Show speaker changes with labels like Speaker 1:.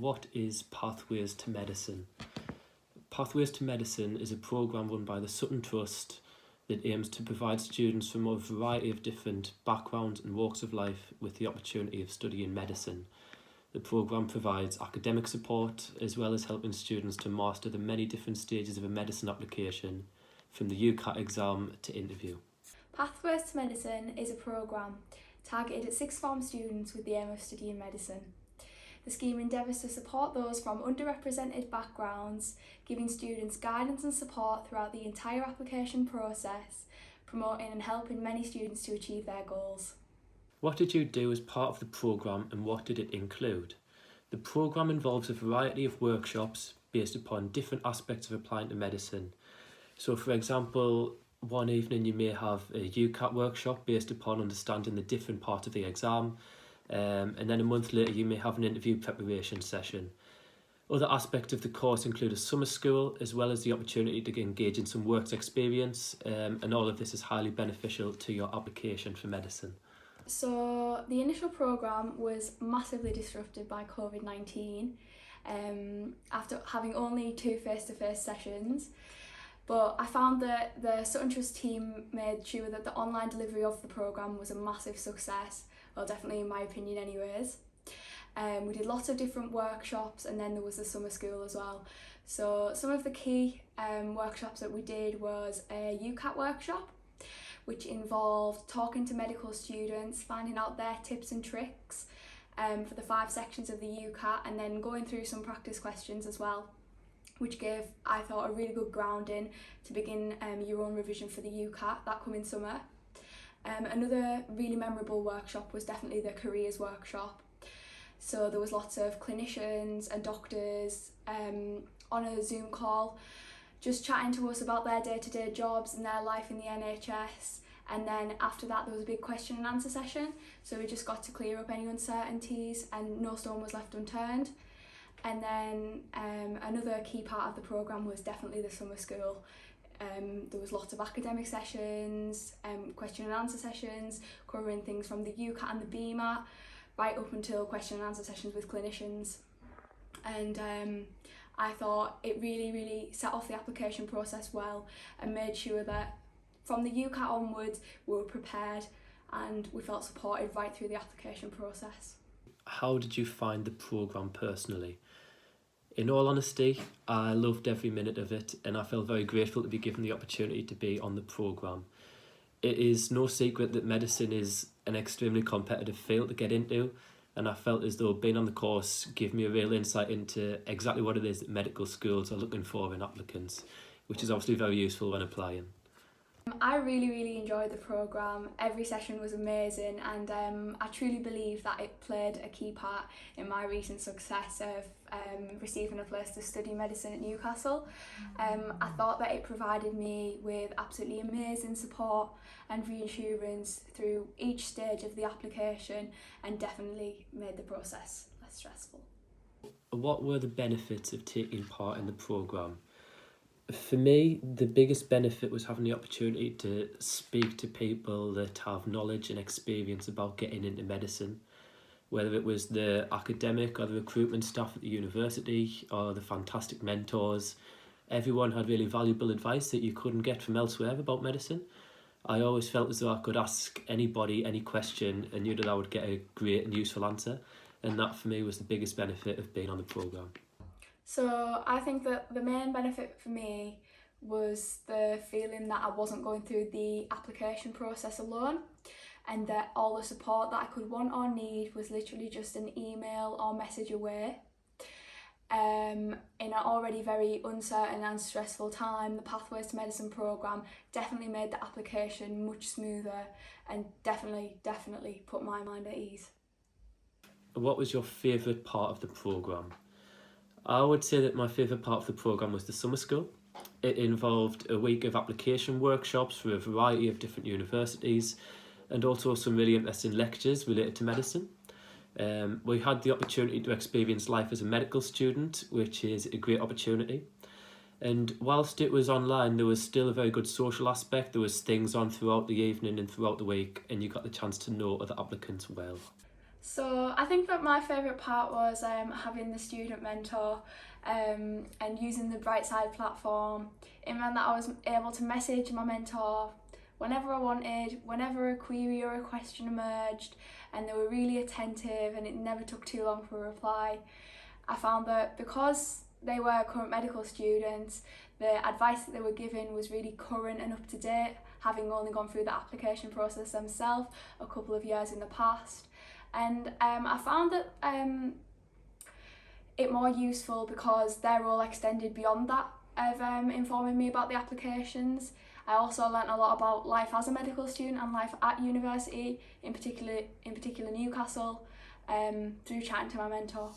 Speaker 1: what is Pathways to Medicine? Pathways to Medicine is a programme run by the Sutton Trust that aims to provide students from a variety of different backgrounds and walks of life with the opportunity of studying medicine. The programme provides academic support as well as helping students to master the many different stages of a medicine application, from the UCAT exam to interview.
Speaker 2: Pathways to Medicine is a programme targeted at sixth form students with the aim of studying medicine. The scheme endeavours to support those from underrepresented backgrounds, giving students guidance and support throughout the entire application process, promoting and helping many students to achieve their goals.
Speaker 1: What did you do as part of the programme and what did it include? The programme involves a variety of workshops based upon different aspects of applying to medicine. So for example, one evening you may have a UCAT workshop based upon understanding the different parts of the exam, and then a month later you may have an interview preparation session. Other aspects of the course include a summer school as well as the opportunity to engage in some work experience, and all of this is highly beneficial to your application for medicine.
Speaker 2: So the initial programme was massively disrupted by COVID-19 after having only 2 face-to-face sessions. But I found that the Sutton Trust team made sure that the online delivery of the programme was a massive success, well, definitely in my opinion anyways. We did lots of different workshops, and then there was the summer school as well. So some of the key workshops that we did was a UCAT workshop, which involved talking to medical students, finding out their tips and tricks for the 5 sections of the UCAT, and then going through some practice questions as well, which gave, I thought, a really good grounding to begin your own revision for the UCAT that coming summer. Another really memorable workshop was definitely the careers workshop. So there was lots of clinicians and doctors on a Zoom call, just chatting to us about their day-to-day jobs and their life in the NHS. And then after that there was a big question and answer session, so we just got to clear up any uncertainties and no stone was left unturned. And then another key part of the programme was definitely the summer school. There was lots of academic sessions, question and answer sessions, covering things from the UCAT and the BMAT, right up until question and answer sessions with clinicians. And I thought it really set off the application process well and made sure that from the UCAT onwards we were prepared and we felt supported right through the application process.
Speaker 1: How did you find the programme personally? In all honesty, I loved every minute of it and I felt very grateful to be given the opportunity to be on the programme. It is no secret that medicine is an extremely competitive field to get into, and I felt as though being on the course gave me a real insight into exactly what it is that medical schools are looking for in applicants, which is obviously very useful when applying.
Speaker 2: I really enjoyed the programme. Every session was amazing, and I truly believe that it played a key part in my recent success of receiving a place to study medicine at Newcastle. I thought that it provided me with absolutely amazing support and reassurance through each stage of the application, and definitely made the process less stressful.
Speaker 1: What were the benefits of taking part in the programme? For me, the biggest benefit was having the opportunity to speak to people that have knowledge and experience about getting into medicine, whether it was the academic or the recruitment staff at the university or the fantastic mentors. Everyone had really valuable advice that you couldn't get from elsewhere about medicine. I always felt as though I could ask anybody any question and knew that I would get a great and useful answer, and that for me was the biggest benefit of being on the programme.
Speaker 2: So I think that the main benefit for me was the feeling that I wasn't going through the application process alone, and that all the support that I could want or need was literally just an email or message away. In an already very uncertain and stressful time, the Pathways to Medicine programme definitely made the application much smoother and definitely put my mind at ease.
Speaker 1: What was your favourite part of the programme? I would say that my favourite part of the programme was the summer school. It involved a week of application workshops for a variety of different universities and also some really interesting lectures related to medicine. We had the opportunity to experience life as a medical student, which is a great opportunity. And whilst it was online, there was still a very good social aspect. There was things on throughout the evening and throughout the week, and you got the chance to know other applicants well.
Speaker 2: So I think that my favourite part was having the student mentor and using the Brightside platform. It meant that I was able to message my mentor whenever I wanted, whenever a query or a question emerged, and they were really attentive and it never took too long for a reply. I found that because they were current medical students, the advice that they were given was really current and up to date, having only gone through the application process themselves a couple of years in the past. And I found that it more useful because their role extended beyond that of informing me about the applications. I also learnt a lot about life as a medical student and life at university, in particular Newcastle, through chatting to my mentor.